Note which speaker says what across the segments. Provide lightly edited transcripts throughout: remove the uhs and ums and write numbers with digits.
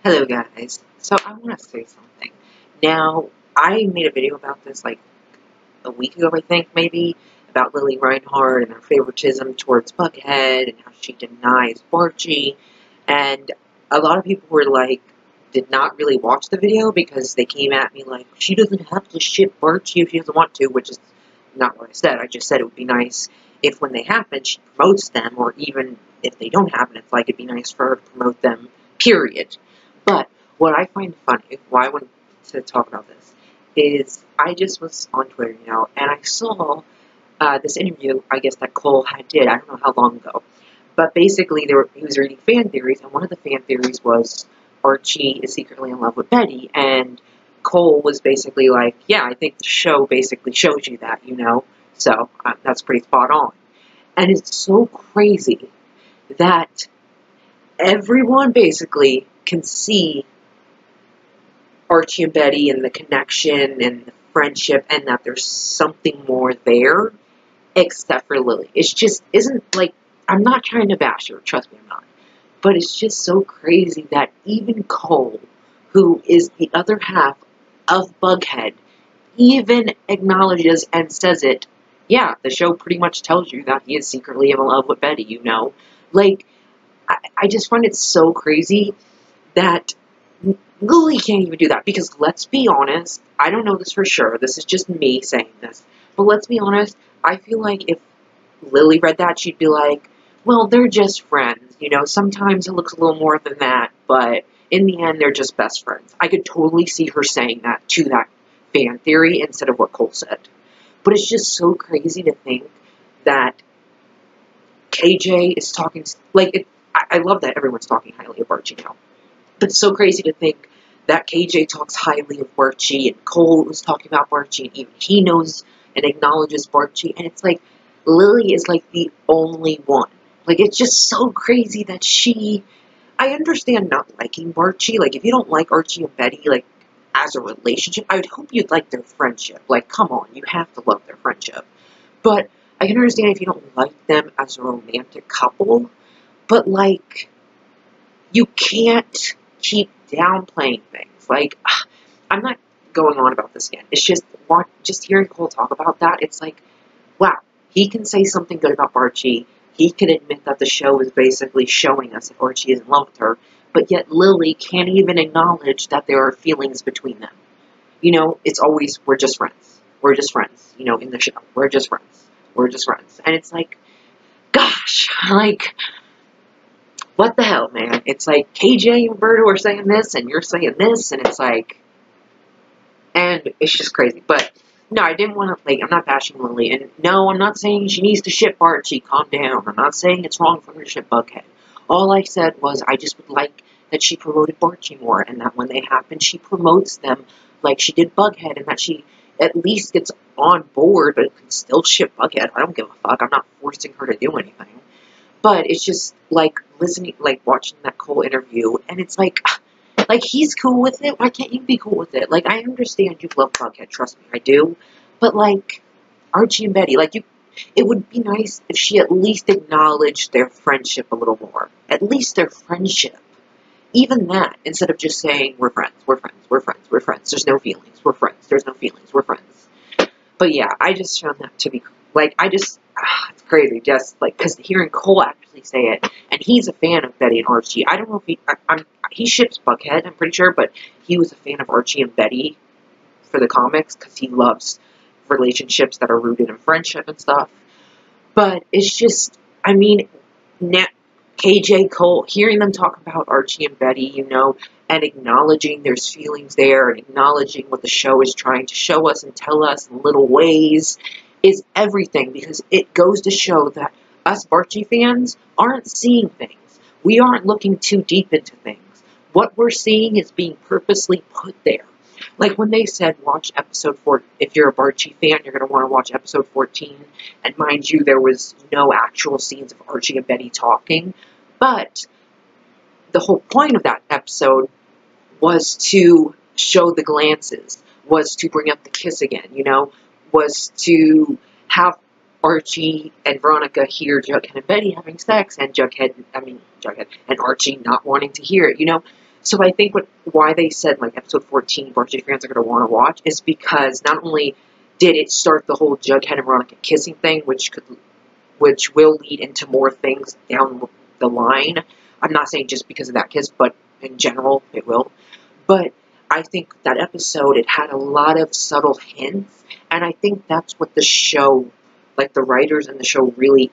Speaker 1: Hello guys. So I want to say something. Now, I made a video about this like a week ago, I think, maybe, about Lily Reinhardt and her favoritism towards Buckhead and how she denies Barchie. And a lot of people were like, did not really watch the video because they came at me like, she doesn't have to ship Barchie if she doesn't want to, which is not what I said. I just said it would be nice if when they happen, she promotes them, or even if they don't happen, it's like it'd be nice for her to promote them, period. But what I find funny, why I wanted to talk about this, is I just was on Twitter, and I saw this interview, I guess, that Cole did, I don't know how long ago. But basically, he was reading fan theories, and one of the fan theories was Archie is secretly in love with Betty, and Cole was basically like, yeah, I think the show basically shows you that, so that's pretty spot on. And it's so crazy that everyone basically can see Archie and Betty and the connection and the friendship and that there's something more there except for Lily. It's just isn't like, I'm not trying to bash her, trust me, I'm not. But it's just so crazy that even Cole, who is the other half of Bughead, even acknowledges and says it. Yeah, the show pretty much tells you that he is secretly in love with Betty, Like, I just find it so crazy that Lily can't even do that, because let's be honest, I don't know this for sure, this is just me saying this, but let's be honest, I feel like if Lily read that, she'd be like, well, they're just friends, sometimes it looks a little more than that, but in the end, they're just best friends. I could totally see her saying that to that fan theory instead of what Cole said. But it's just so crazy to think that KJ is talking, like, I love that everyone's talking highly of Archie now. But it's so crazy to think that KJ talks highly of Barchie, and Cole was talking about Barchie, and even he knows and acknowledges Barchie, and it's like, Lily is like the only one. Like, it's just so crazy that I understand not liking Barchie, like, if you don't like Archie and Betty, like, as a relationship, I would hope you'd like their friendship. Like, come on, you have to love their friendship. But I can understand if you don't like them as a romantic couple, but, like, you can't keep downplaying things. Like, I'm not going on about this again. It's just hearing Cole talk about that, it's like, wow, he can say something good about Barchie. He can admit that the show is basically showing us that Archie is in love with her, but yet Lily can't even acknowledge that there are feelings between them. It's always, we're just friends. We're just friends, in the show. We're just friends. We're just friends. And it's like, gosh, like, what the hell, man? It's like, KJ and Roberto are saying this, and you're saying this, and it's like, and it's just crazy. But, no, I didn't want to, like, I'm not bashing Lily, and no, I'm not saying she needs to ship Barchie, calm down. I'm not saying it's wrong for her to ship Bughead. All I said was, I just would like that she promoted Barchie more, and that when they happen, she promotes them like she did Bughead, and that she at least gets on board, but can still ship Bughead. I don't give a fuck. I'm not forcing her to do anything. But it's just, like, listening, like, watching that Cole interview, and it's like, he's cool with it. Why can't you be cool with it? Like, I understand you love Bughead, trust me, I do. But, like, Archie and Betty, like, it would be nice if she at least acknowledged their friendship a little more. At least their friendship. Even that, instead of just saying, we're friends, we're friends, we're friends, we're friends, there's no feelings, we're friends, there's no feelings, we're friends. But yeah, I just found that to be, like, it's crazy, just, like, because hearing Cole actually say it, and he's a fan of Betty and Archie. I don't know if he ships Buckhead, I'm pretty sure, but he was a fan of Archie and Betty for the comics, because he loves relationships that are rooted in friendship and stuff. But it's just, I mean, KJ, Cole, hearing them talk about Archie and Betty, and acknowledging there's feelings there, and acknowledging what the show is trying to show us and tell us in little ways, is everything, because it goes to show that us Barchie fans aren't seeing things. We aren't looking too deep into things. What we're seeing is being purposely put there. Like when they said, watch episode 4, if you're a Barchie fan, you're going to want to watch episode 14, and mind you, there was no actual scenes of Archie and Betty talking, but the whole point of that episode was to show the glances, was to bring up the kiss again, was to have Archie and Veronica hear Jughead and Betty having sex, and Jughead and Archie not wanting to hear it, So I think why they said, like, episode 14, Barchie fans are going to want to watch, is because not only did it start the whole Jughead and Veronica kissing thing, which will lead into more things down the line. I'm not saying just because of that kiss, but in general, it will. But I think that episode, it had a lot of subtle hints, and I think that's what the show, like the writers in the show really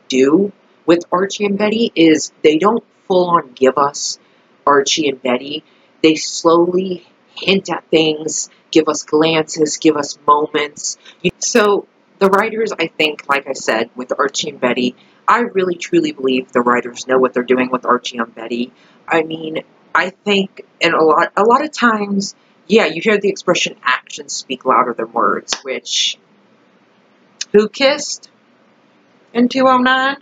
Speaker 1: do with Archie and Betty, is they don't full-on give us Archie and Betty. They slowly hint at things, give us glances, give us moments. So the writers, I think, like I said, with Archie and Betty, I really truly believe the writers know what they're doing with Archie and Betty. I mean, I think, and a lot of times, yeah, you hear the expression actions speak louder than words, which, who kissed in 209?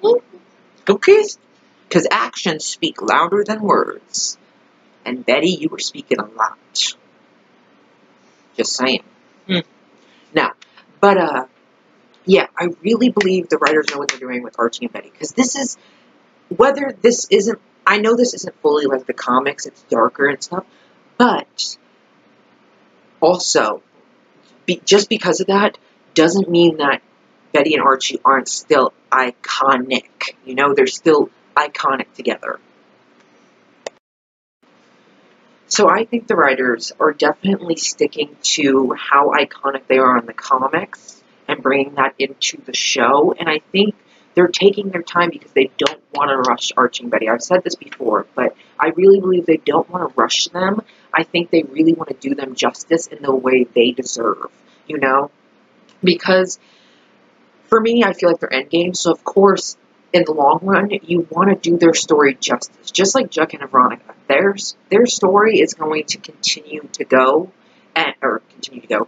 Speaker 1: Who kissed? Because actions speak louder than words. And Betty, you were speaking a lot. Just saying. Now, but, yeah, I really believe the writers know what they're doing with Archie and Betty. Because this is, whether this isn't, I know this isn't fully like the comics, it's darker and stuff, but also, just because of that, doesn't mean that Betty and Archie aren't still iconic. You know, they're still iconic together. So I think the writers are definitely sticking to how iconic they are in the comics and bringing that into the show, and I think they're taking their time because they don't want to rush Archie and Betty. I've said this before, but I really believe they don't want to rush them. I think they really want to do them justice in the way they deserve, you know? Because, for me, I feel like they're endgame, so of course, in the long run, you want to do their story justice. Just like Jughead and Veronica. Their story is going to continue to go,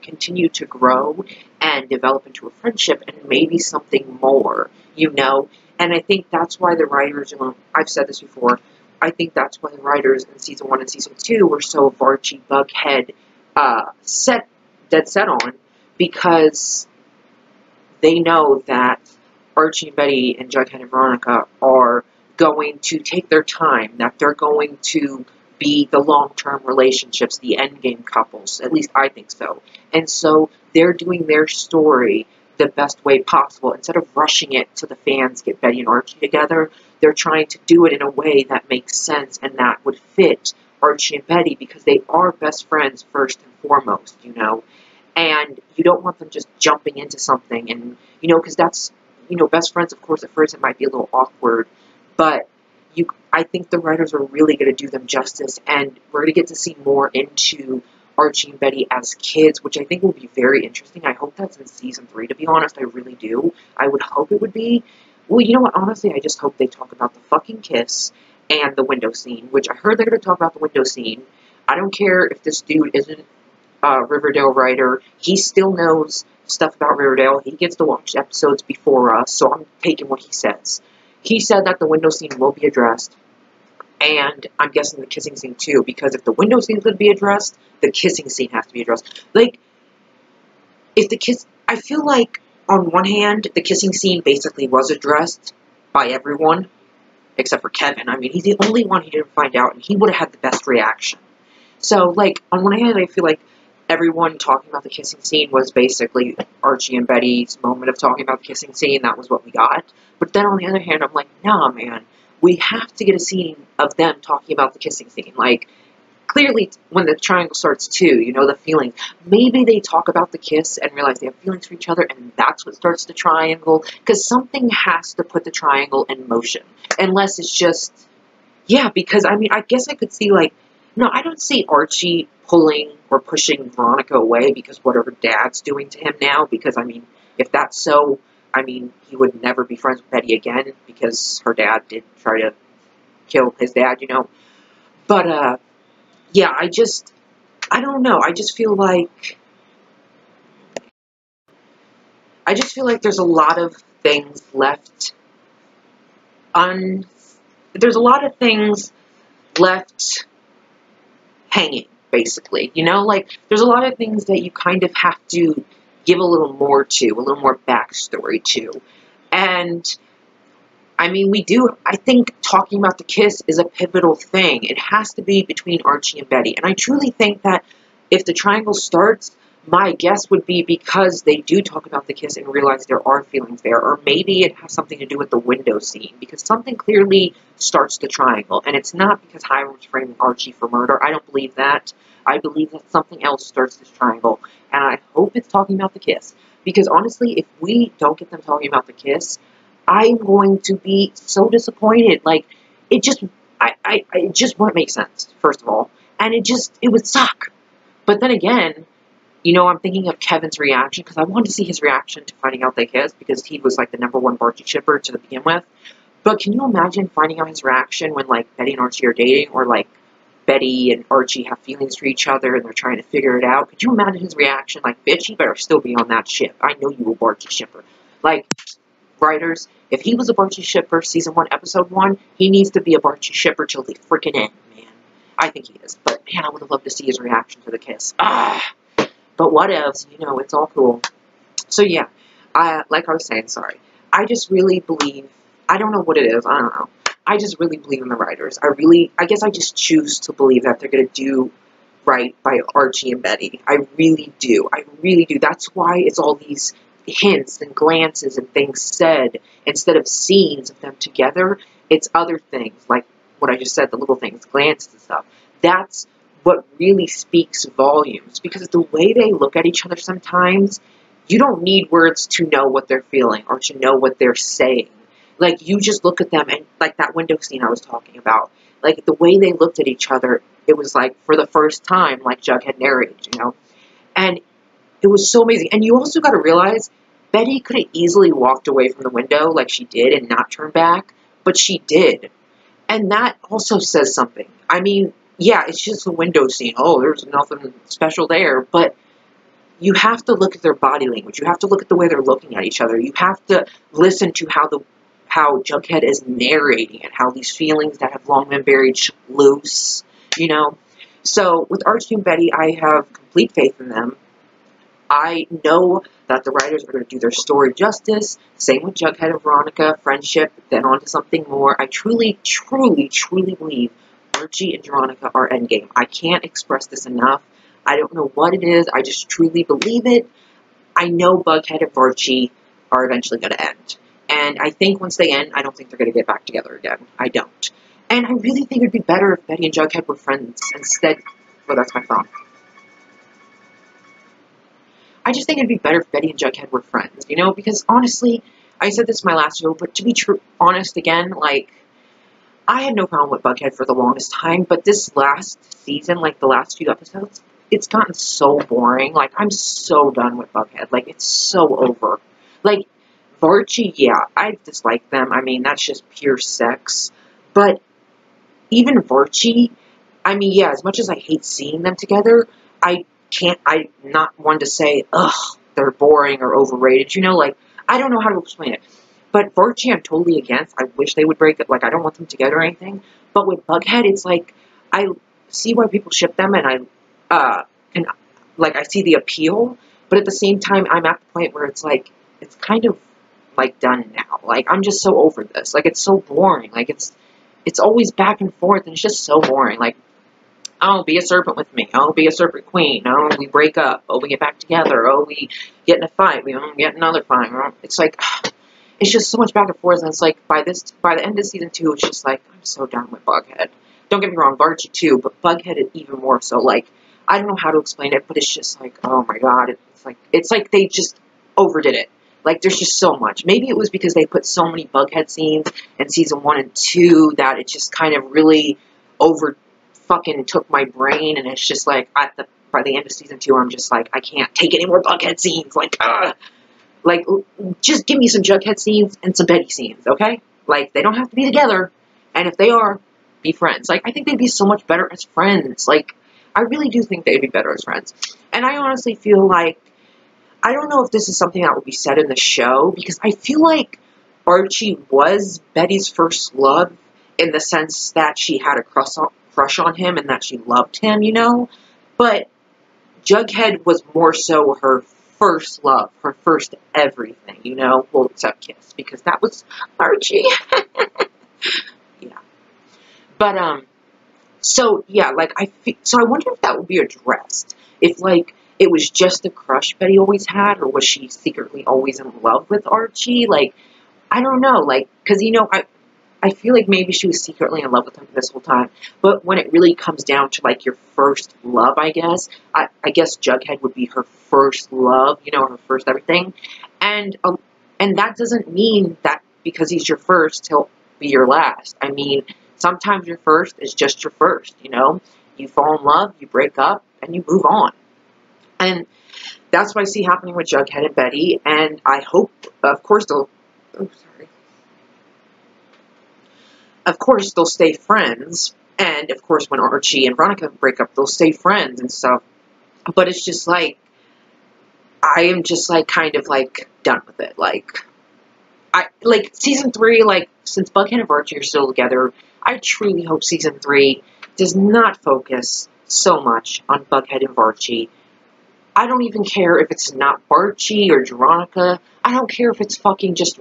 Speaker 1: continue to grow and develop into a friendship and maybe something more, you know? And I think that's why the writers, I've said this before, I think that's why the writers in Season 1 and Season 2 were so Barchie, Bughead, dead set on, because they know that Archie and Betty and Jughead and Veronica are going to take their time, that they're going to be the long-term relationships, the endgame couples. At least I think so. And so they're doing their story the best way possible. Instead of rushing it to the fans get Betty and Archie together, they're trying to do it in a way that makes sense and that would fit Archie and Betty, because they are best friends first and foremost, you know? And you don't want them just jumping into something and, you know, because that's, you know, best friends, of course, at first it might be a little awkward, but I think the writers are really going to do them justice, and we're going to get to see more into Archie and Betty as kids, which I think will be very interesting. I hope that's in Season 3, to be honest. I really do. I would hope it would be. Well, you know what? Honestly, I just hope they talk about the fucking kiss and the window scene, which I heard they're going to talk about the window scene. I don't care if this dude isn't a Riverdale writer. He still knows stuff about Riverdale. He gets to watch episodes before us, so I'm taking what he says. He said that the window scene will be addressed, and I'm guessing the kissing scene too, because if the window scene could be addressed, the kissing scene has to be addressed. Like, if the kiss, I feel like, on one hand, the kissing scene basically was addressed by everyone, except for Kevin. I mean, he's the only one who didn't find out, and he would have had the best reaction. So, like, on one hand, I feel like everyone talking about the kissing scene was basically Archie and Betty's moment of talking about the kissing scene. That was what we got. But then on the other hand, I'm like, nah, man. We have to get a scene of them talking about the kissing scene. Like, clearly, when the triangle starts too, you know, the feelings. Maybe they talk about the kiss and realize they have feelings for each other, and that's what starts the triangle. Because something has to put the triangle in motion. Unless it's just, yeah, because, I mean, I guess I could see, like, no, I don't see Archie pulling or pushing Veronica away because what her dad's doing to him now. Because, I mean, if that's so, I mean, he would never be friends with Betty again because her dad did try to kill his dad, you know. But, yeah, I don't know. I just feel like there's a lot of things left there's a lot of things left hanging, basically, you know, like, there's a lot of things that you kind of have to give a little more to, a little more backstory to, and I mean, I think talking about the kiss is a pivotal thing. It has to be between Archie and Betty. And I truly think that if the triangle starts, my guess would be because they do talk about the kiss and realize there are feelings there. Or maybe it has something to do with the window scene. Because something clearly starts the triangle. And it's not because Hiram's framing Archie for murder. I don't believe that. I believe that something else starts this triangle. And I hope it's talking about the kiss. Because honestly, if we don't get them talking about the kiss, I'm going to be so disappointed. Like, it just, it just wouldn't make sense, first of all. And it would suck. But then again, you know, I'm thinking of Kevin's reaction, because I wanted to see his reaction to finding out they kissed, because he was, like, the #1 Barchie shipper to begin with. But can you imagine finding out his reaction when, like, Betty and Archie are dating, or, like, Betty and Archie have feelings for each other, and they're trying to figure it out? Could you imagine his reaction? Like, bitch, you better still be on that ship. I know you a Barchie shipper. Like, writers, if he was a Barchie shipper, season 1, episode 1, he needs to be a Barchie shipper till the freaking end, man. I think he is. But, man, I would have loved to see his reaction to the kiss. But what else? You know, it's all cool. So, yeah. Like I was saying, sorry. I just really believe, I don't know what it is. I don't know. I just really believe in the writers. I guess I just choose to believe that they're going to do right by Archie and Betty. I really do. I really do. That's why it's all these hints and glances and things said. Instead of scenes of them together, it's other things, like what I just said, the little things, glances and stuff. That's what really speaks volumes, because the way they look at each other sometimes, you don't need words to know what they're feeling or to know what they're saying. Like, you just look at them, and like that window scene I was talking about, like the way they looked at each other, it was like for the first time, like Jughead narrated, you know? And it was so amazing. And you also got to realize, Betty could have easily walked away from the window like she did and not turned back, but she did. And that also says something. I mean, yeah, it's just a window scene. Oh, there's nothing special there. But you have to look at their body language. You have to look at the way they're looking at each other. You have to listen to how Jughead is narrating and how these feelings that have long been buried loose, you know? So with Archie and Betty, I have complete faith in them. I know that the writers are going to do their story justice. Same with Jughead and Veronica, friendship, then on to something more. I truly, truly, truly believe Archie and Veronica are endgame. I can't express this enough. I don't know what it is. I just truly believe it. I know Bughead and Barchie are eventually going to end. And I think once they end, I don't think they're going to get back together again. I don't. And I really think it would be better if Betty and Jughead were friends instead. Oh, that's my phone. I just think it'd be better if Betty and Jughead were friends, you know? Because honestly, I said this in my last video, but to be honest again, like, I had no problem with Bughead for the longest time, but this last season, like the last few episodes, it's gotten so boring. Like, I'm so done with Bughead. Like, it's so over. Like, Barchie, yeah, I dislike them. I mean, that's just pure sex. But even Barchie, I mean, yeah, as much as I hate seeing them together, I'm not one to say, ugh, they're boring or overrated. You know, like, I don't know how to explain it. But Barchie, I'm totally against. I wish they would break it. Like, I don't want them together or anything. But with Bughead, it's like, I see why people ship them, and I see the appeal. But at the same time, I'm at the point where it's like, it's kind of, like, done now. Like, I'm just so over this. Like, it's so boring. Like, it's always back and forth, and it's just so boring. Like, oh, be a serpent with me. Oh, be a serpent queen. Oh, we break up. Oh, we get back together. Oh, we get in a fight. We get another fight. It's like, it's just so much back and forth, and it's like, by the end of season 2, it's just like, I'm so done with Bughead. Don't get me wrong, Barchie too, but Bughead is even more so. Like, I don't know how to explain it, but it's just like, oh my god, it's like they just overdid it. Like, there's just so much. Maybe it was because they put so many Bughead scenes in season 1 and 2 that it just kind of really fucking took my brain, and it's just like, by the end of season 2, I'm just like, I can't take any more Bughead scenes. Like, like, just give me some Jughead scenes and some Betty scenes, okay? Like, they don't have to be together, and if they are, be friends. Like, I think they'd be so much better as friends. Like, I really do think they'd be better as friends. And I honestly feel like, I don't know if this is something that will be said in the show, because I feel like Archie was Betty's first love, in the sense that she had a crush on him and that she loved him, you know? But Jughead was more so her first love, her first everything, you know? Well, except kiss, because that was Archie. Yeah. But, so, yeah, like, so I wonder if that would be addressed. If, like, it was just a crush Betty always had, or was she secretly always in love with Archie? Like, I don't know, like, because, you know, I feel like maybe she was secretly in love with him this whole time, but when it really comes down to, like, your first love, I guess, I guess Jughead would be her first love, you know, her first everything, and that doesn't mean that because he's your first, he'll be your last. I mean, sometimes your first is just your first, you know? You fall in love, you break up, and you move on. And that's what I see happening with Jughead and Betty, and I hope, of course, they'll stay friends, and of course when Archie and Veronica break up, they'll stay friends and stuff, but it's just like, I am just like, kind of like, done with it, like, season 3, like, since Bughead and Archie are still together, I truly hope season 3 does not focus so much on Bughead and Archie. I don't even care if it's not Barchie or Veronica, I don't care if it's fucking just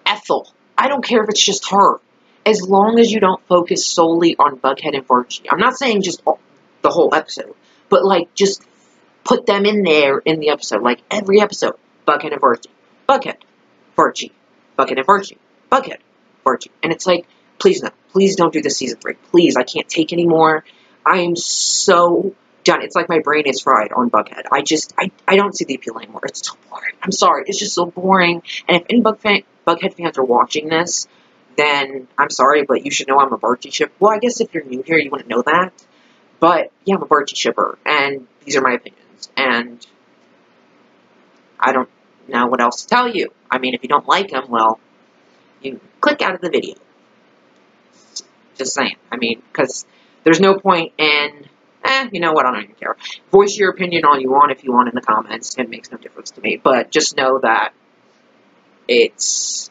Speaker 1: Ethel, I don't care if it's just her. As long as you don't focus solely on Bughead and Barchie. I'm not saying just the whole episode, but, like, just put them in there in the episode. Like, every episode, Bughead and Barchie. Bughead, Barchie. Bughead and Barchie. Bughead, Barchie. And it's like, please no. Please don't do this season 3. Please, I can't take anymore. I am so done. It's like my brain is fried on Bughead. I don't see the appeal anymore. It's so boring. I'm sorry. It's just so boring. And if any Bughead fans are watching this, then I'm sorry, but you should know I'm a Barchie shipper. Well, I guess if you're new here, you wouldn't know that. But, yeah, I'm a Barchie shipper, and these are my opinions. And I don't know what else to tell you. I mean, if you don't like him, well, you click out of the video. Just saying. I mean, because there's no point in, you know what, I don't even care. Voice your opinion all you want if you want in the comments. It makes no difference to me. But just know that it's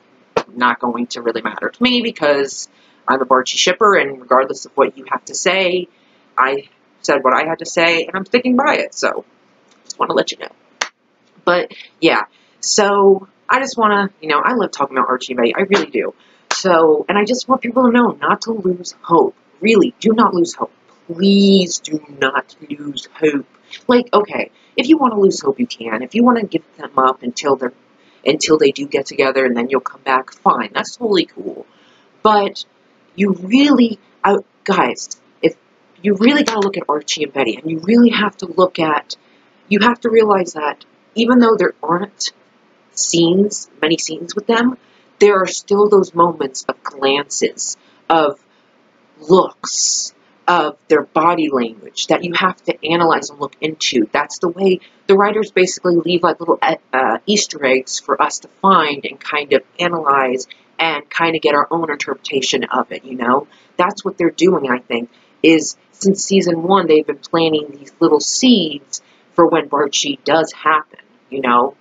Speaker 1: not going to really matter to me because I'm a Barchie shipper, and regardless of what you have to say, I said what I had to say, and I'm sticking by it, so just want to let you know. But, yeah, so I just want to, you know, I love talking about Archie and Betty, I really do. So, and I just want people to know not to lose hope. Really, do not lose hope. Please do not lose hope. Like, okay, if you want to lose hope, you can. If you want to give them up until they do get together and then you'll come back, fine, that's totally cool. But you really, guys, if you really got to look at Archie and Betty, and you really have to look at, you have to realize that even though there aren't many scenes with them, there are still those moments of glances, of looks, of their body language that you have to analyze and look into. That's the way the writers basically leave like little Easter eggs for us to find and kind of analyze and kind of get our own interpretation of it, you know? That's what they're doing, I think, is since season 1, they've been planting these little seeds for when Barchie does happen, you know?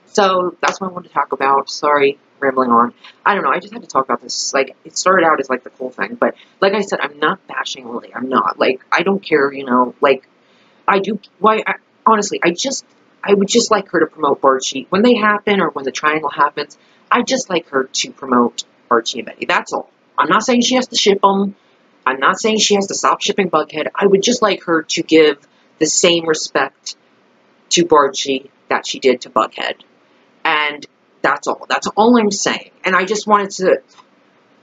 Speaker 1: So that's what I wanted to talk about. Sorry, rambling on. I don't know, I just had to talk about this. Like, it started out as, like, the cool thing, but, like I said, I'm not bashing Lily. I'm not. Like, I don't care, you know, like, honestly, I would just like her to promote Barchie. When they happen, or when the triangle happens, I just like her to promote Archie and Betty. That's all. I'm not saying she has to ship them. I'm not saying she has to stop shipping Bughead. I would just like her to give the same respect to Barchie that she did to Bughead. And that's all. That's all I'm saying. And I just wanted to,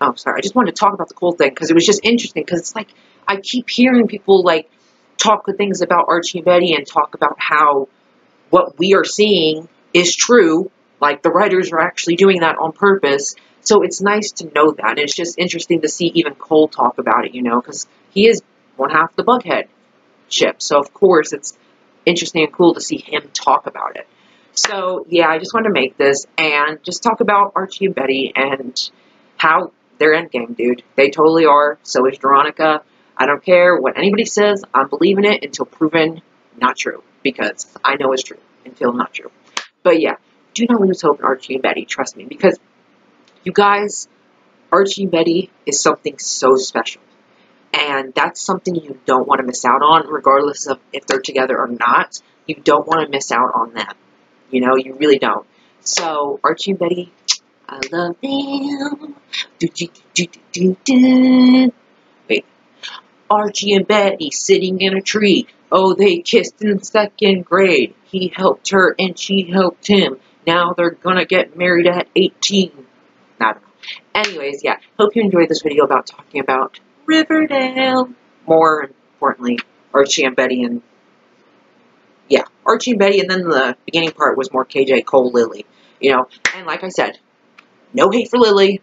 Speaker 1: I just wanted to talk about the cool thing, because it was just interesting, because it's like, I keep hearing people, like, talk good things about Archie and Betty, and talk about how what we are seeing is true, like, the writers are actually doing that on purpose, so it's nice to know that, and it's just interesting to see even Cole talk about it, you know, because he is one half the Bughead ship, so of course it's interesting and cool to see him talk about it. So, yeah, I just wanted to make this and just talk about Archie and Betty and how they're endgame, dude. They totally are. So is Veronica. I don't care what anybody says. I'm believing it until proven not true, because I know it's true until not true. But, yeah, do not lose hope in Archie and Betty. Trust me, because you guys, Archie and Betty is something so special. And that's something you don't want to miss out on, regardless of if they're together or not. You don't want to miss out on them. You know, you really don't. So, Archie and Betty, I love them. Wait. Archie and Betty sitting in a tree. Oh, they kissed in 2nd grade. He helped her and she helped him. Now they're gonna get married at 18. I don't know. Anyways, yeah. Hope you enjoyed this video about talking about Riverdale. More importantly, Archie and Betty and... yeah, Archie and Betty, and then the beginning part was more KJ, Cole, Lily. You know, and like I said, no hate for Lily.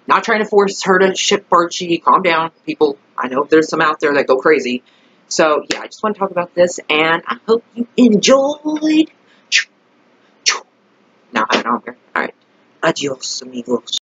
Speaker 1: Not trying to force her to ship Barchie. Calm down, people. I know there's some out there that go crazy. So, yeah, I just want to talk about this, and I hope you enjoyed. Now, I don't know. Alright. Adios, amigos.